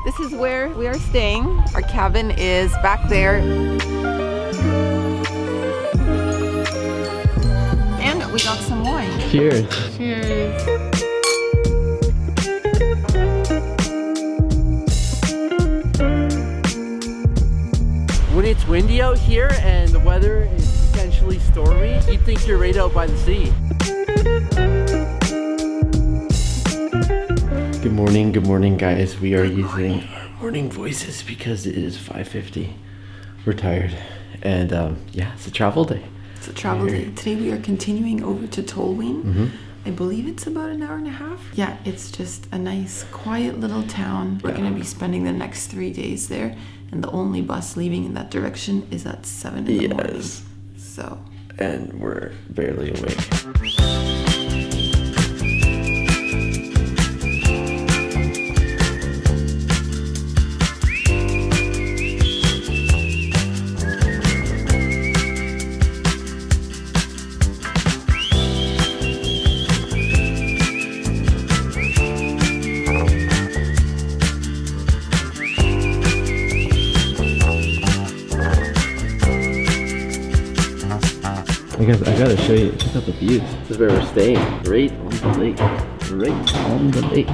This is where we are staying. Our cabin is back there. And we got some wine. Cheers. Cheers. When it's windy out here and the weather is potentially stormy, you'd think you're right out by the sea. Good morning guys. We are using our morning voices because it is 5:50. We're tired and yeah, it's a travel day. It's a travel day. Today we are continuing over to Tolhuin. I believe it's about an hour and a half. Yeah, it's just a nice quiet little town. We're going to be spending the next 3 days there, and the only bus leaving in that direction is at 7 in the morning. So, and we're barely awake. I gotta show you, check out the views. This is where we're staying, right on the lake. Right on the lake.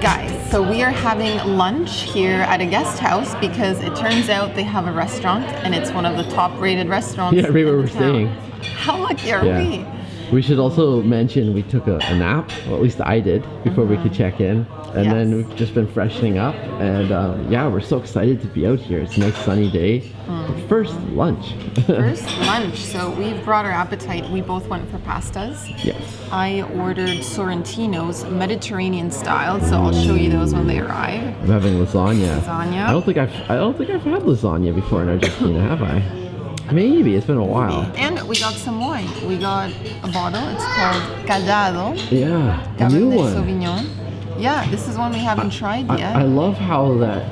guys, so we are having lunch here at a guest house because it turns out they have a restaurant and it's one of the top rated restaurants. Yeah, right where we're staying. How lucky are we? We should also mention we took a nap, or at least I did, before we could check in. And then we've just been freshening up, and yeah, we're so excited to be out here. It's a nice sunny day. First lunch. First lunch. So we've brought our appetite. We both went for pastas. Yes. I ordered Sorrentinos, Mediterranean style. So I'll show you those when they arrive. I'm having lasagna. Lasagna. I don't think I've had lasagna before in Argentina, have I? Maybe, it's been a while. And we got some wine. We got a bottle. It's called Callado. Yeah, a Cabernet new one. Sauvignon. Yeah, this is one we haven't tried yet. I love how that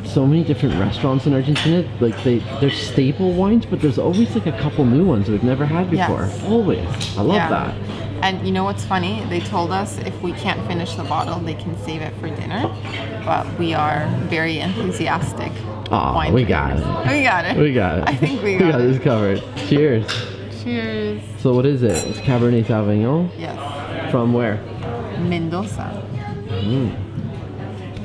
so many different restaurants in Argentina, like they're staple wines, but there's always like a couple new ones we've never had before. Yes. Always. I love that. And you know what's funny? They told us if we can't finish the bottle, they can save it for dinner. But we are very enthusiastic. Oh, we got it. We got it. We got it. I think we got this covered. Cheers. Cheers. So what is it? It's Cabernet Sauvignon? Yes. From where? Mendoza.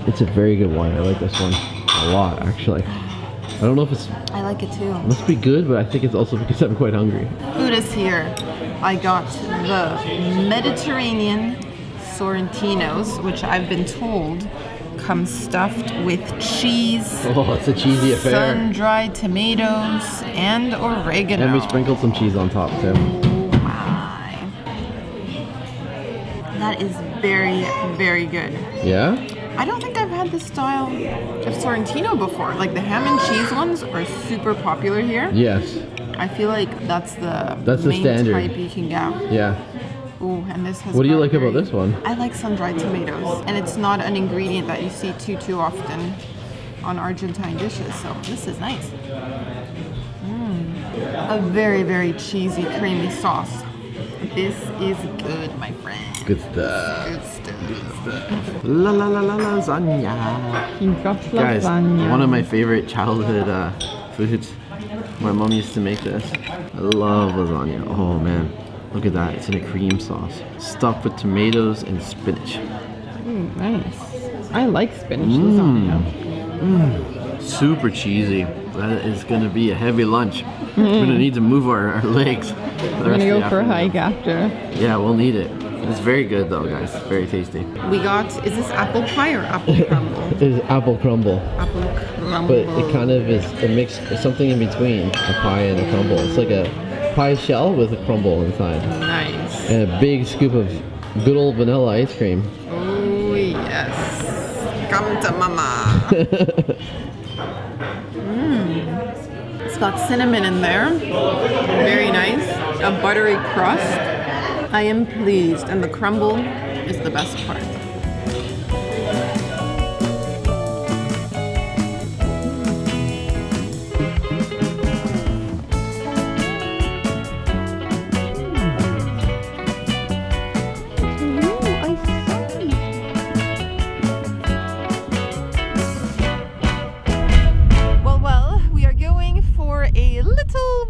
It's a very good wine. I like this one a lot, actually. I don't know if it's... I like it too. It must be good, but I think it's also because I'm quite hungry. Food is here. I got the Mediterranean Sorrentinos, which I've been told comes stuffed with cheese. Oh, it's a cheesy affair. Sun-dried tomatoes and oregano. And we sprinkled some cheese on top too. Oh my. That is very, very good. Yeah? I don't think I've had this style of Sorrentino before. Like the ham and cheese ones are super popular here. Yes. I feel like that's the main standard type you can get. Yeah. Ooh, and this has. What do you like about this one? I like sun-dried tomatoes, and it's not an ingredient that you see too often on Argentine dishes. So this is nice. A very, very cheesy, creamy sauce. This is good, my friend. Good stuff. Good stuff. La la la la lasagna. Guys, one of my favorite childhood foods. My mom used to make this. I love lasagna. Oh man, look at that. It's in a cream sauce, stuffed with tomatoes and spinach. Nice. I like spinach lasagna. Super cheesy. That is gonna be a heavy lunch. We're gonna need to move our legs. We're gonna go for a hike after. Yeah, we'll need it. It's very good though, guys. Very tasty. We got, is this apple pie or apple crumble? It is apple crumble. Apple crumble. But it kind of is a mix, something in between a pie and a crumble. It's like a pie shell with a crumble inside. Nice. And a big scoop of good old vanilla ice cream. Oh yes. Come to mama. It's got cinnamon in there. Very nice. A buttery crust. I am pleased, and the crumble is the best part.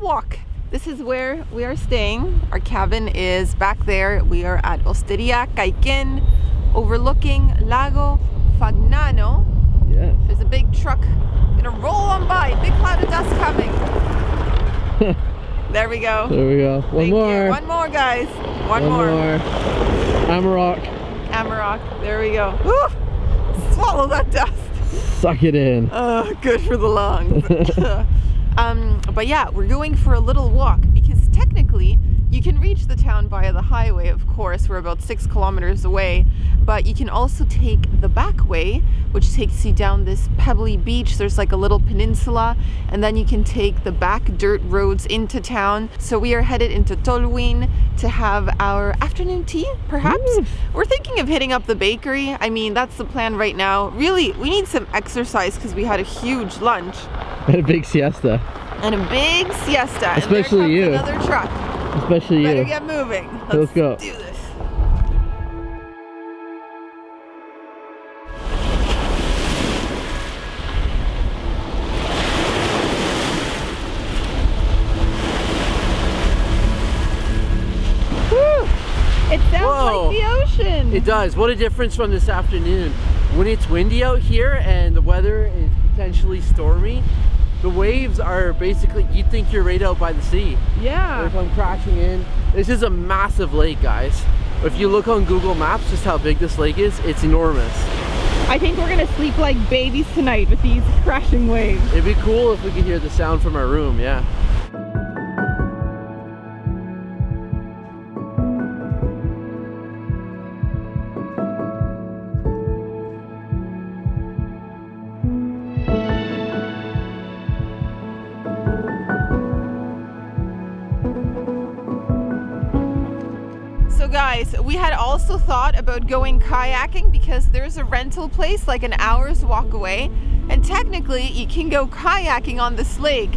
walk. This is where we are staying. Our cabin is back there. We are at Hosteria Kaiken, overlooking Lago Fagnano. Yes. There's a big truck gonna roll on by. Big cloud of dust coming. There we go. There we go. One more. One more, guys. One more. Amarok. Amarok. There we go. Woo! Swallow that dust. Suck it in. Good for the lungs. But yeah, we're going for a little walk because technically you can reach the town via the highway, of course. We're about 6 kilometers away, but you can also take the back way, which takes you down this pebbly beach. There's like a little peninsula, and then you can take the back dirt roads into town. So we are headed into Tolhuin to have our afternoon tea, perhaps. We're thinking of hitting up the bakery. I mean, that's the plan right now. Really, we need some exercise because we had a huge lunch. And a big siesta. And a big siesta. Especially and there you. comes another truck. Especially Better you. get moving. Let's go. Do this. Woo! It sounds like the ocean. It does. What a difference from this afternoon. When it's windy out here and the weather is potentially stormy, the waves are basically, you'd think you're right out by the sea. Yeah. They come crashing in. This is a massive lake, guys. If you look on Google Maps just how big this lake is, it's enormous. I think we're gonna sleep like babies tonight with these crashing waves. It'd be cool if we could hear the sound from our room, yeah. Guys, we had also thought about going kayaking because there's a rental place like an hour's walk away, and technically you can go kayaking on this lake.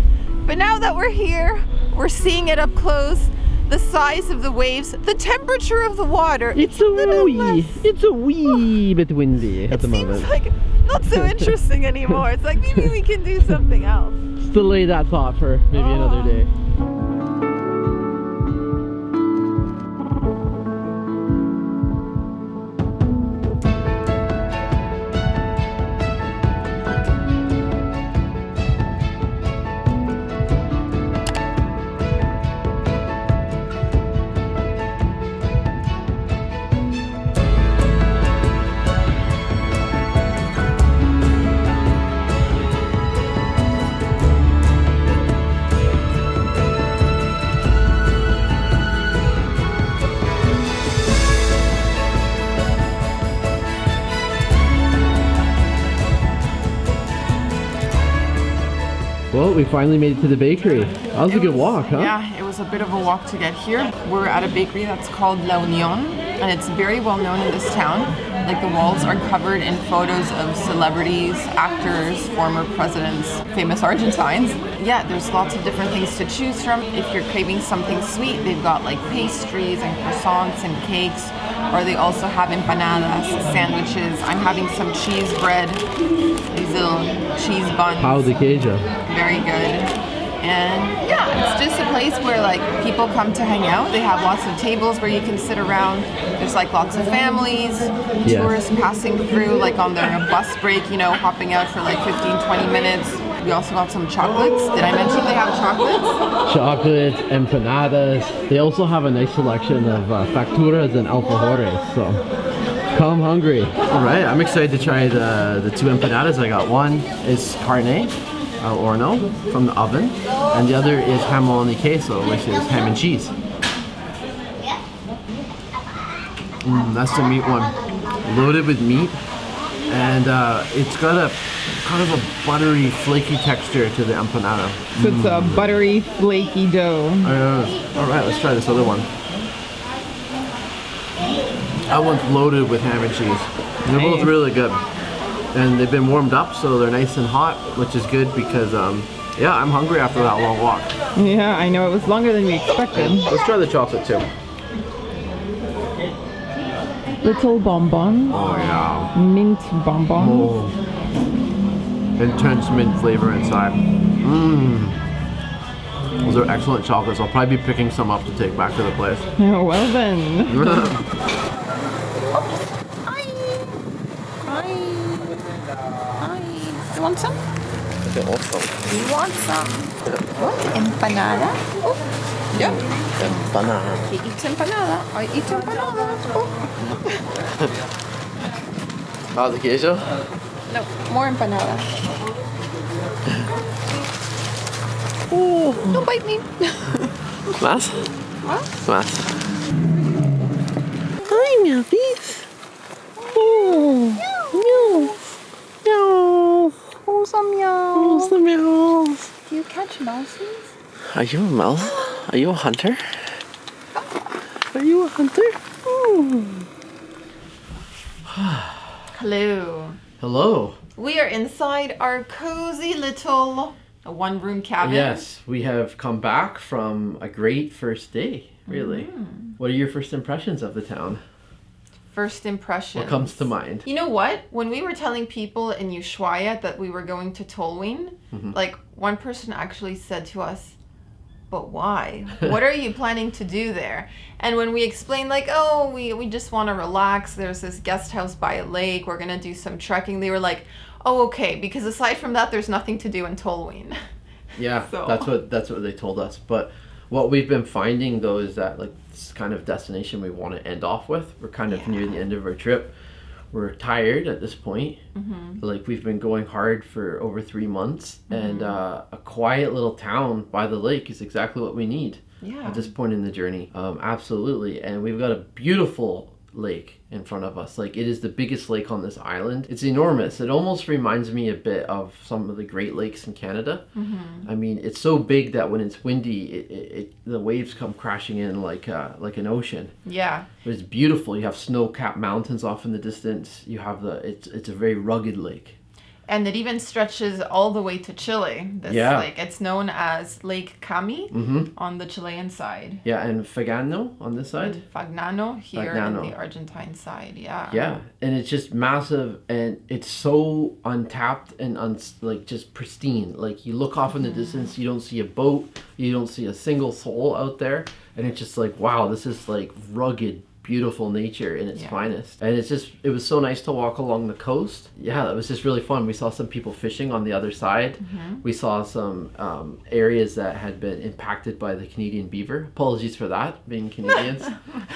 But now that we're here, we're seeing it up close, the size of the waves, the temperature of the water. It's a wee bit windy at the moment. It seems like not so interesting anymore. It's like maybe we can do something else. Let's delay that thought for maybe another day. Well, we finally made it to the bakery. That was a good walk, huh? Yeah, it was a bit of a walk to get here. We're at a bakery that's called La Union, and it's very well known in this town. Like, the walls are covered in photos of celebrities, actors, former presidents, famous Argentines. Yeah, there's lots of different things to choose from. If you're craving something sweet, they've got like pastries and croissants and cakes, or they also have empanadas, sandwiches. I'm having some cheese bread, these little cheese buns. Pão de queijo. Very good. And yeah, it's just a place where like people come to hang out. They have lots of tables where you can sit around. There's like lots of families, tourists passing through like on their bus break, you know, hopping out for like 15-20 minutes. We also got some chocolates. Did I mention they have chocolates? Chocolates, empanadas. They also have a nice selection of facturas and alfajores, so come hungry. All right, I'm excited to try the 2 empanadas I got. One is carne al horno from the oven, and the other is jamón y queso, which is ham and cheese. That's the meat one, loaded with meat, and it's got a kind of a buttery, flaky texture to the empanada. So it's a buttery, flaky dough. All right, let's try this other one. That one's loaded with ham and cheese. They're both really good. And they've been warmed up, so they're nice and hot, which is good because, yeah, I'm hungry after that long walk. Yeah, I know. It was longer than we expected. Let's try the chocolate too. Little bonbons. Oh, yeah. Mint bonbons. Oh. Intense mint flavor inside. Those are excellent chocolates. I'll probably be picking some up to take back to the place. Oh, well then. Hi. You want some? Okay, awesome. You want some? What? Empanada? Oh. Yeah. Empanada. He eats empanada. I eat empanada. Oh. The queso? No, more empanada. Oh. Don't bite me. Más? What? Más. Hi, Mousies. Oh. Meow. Meow. Oh, some meow. Oh, some meows. Do you catch mousies? Are you a mouse? Are you a hunter? Are you a hunter? Hello. Hello. We are inside our cozy little one-room cabin. Yes, we have come back from a great first day, really. What are your first impressions of the town? First impressions. What comes to mind? You know what? When we were telling people in USHUAIA that we were going to Tolhuin, like one person actually said to us, but why? What are you planning to do there? And when we explained like, oh, we just want to relax. There's this guest house by a lake. We're going to do some trekking. They were like, oh, okay. Because aside from that, there's nothing to do in Tolhuin. Yeah, So. that's what they told us. But what we've been finding though is that like this kind of destination we want to end off with. We're kind of near the end of our trip. We're tired at this point. Like we've been going hard for over 3 months, and a quiet little town by the lake is exactly what we need at this point in the journey. Absolutely, and we've got a beautiful lake in front of us. Like it is the biggest lake on this island. It's enormous. It almost reminds me a bit of some of the Great Lakes in Canada. I mean, it's so big that when it's windy, the waves come crashing in like an ocean. Yeah. But it's beautiful. You have snow-capped mountains off in the distance. You have it's a very rugged lake. And it even stretches all the way to Chile. This lake. It's known as Lake Cami on the Chilean side. Yeah, and Fagano on this side. And Fagnano here on the Argentine side. Yeah. Yeah, and it's just massive, and it's so untapped and like just pristine. Like you look off in the distance, you don't see a boat, you don't see a single soul out there, and it's just like, wow, this is like rugged, beautiful nature in its finest. And it was so nice to walk along the coast. Yeah, that was just really fun. We saw some people fishing on the other side. We saw some areas that had been impacted by the Canadian beaver. Apologies for that, being Canadians.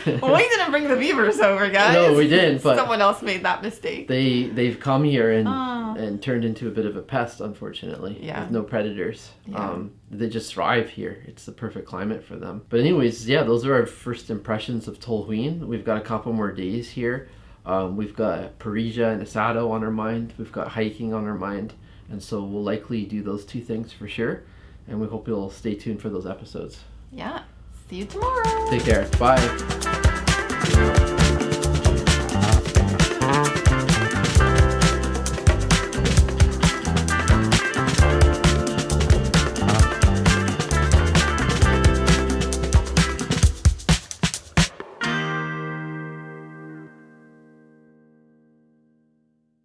Well, we didn't bring the beavers over, guys. No, we didn't, but someone else made that mistake. They've come here and turned into a bit of a pest, unfortunately. Yeah. With no predators. Yeah. They just thrive here. It's the perfect climate for them. But anyways, yeah, those are our first impressions of Tolhuin. We've got a couple more days here. We've got Parisia and Asado on our mind. We've got hiking on our mind. And so we'll likely do those two things for sure. And we hope you'll stay tuned for those episodes. Yeah. See you tomorrow. Take care. Bye.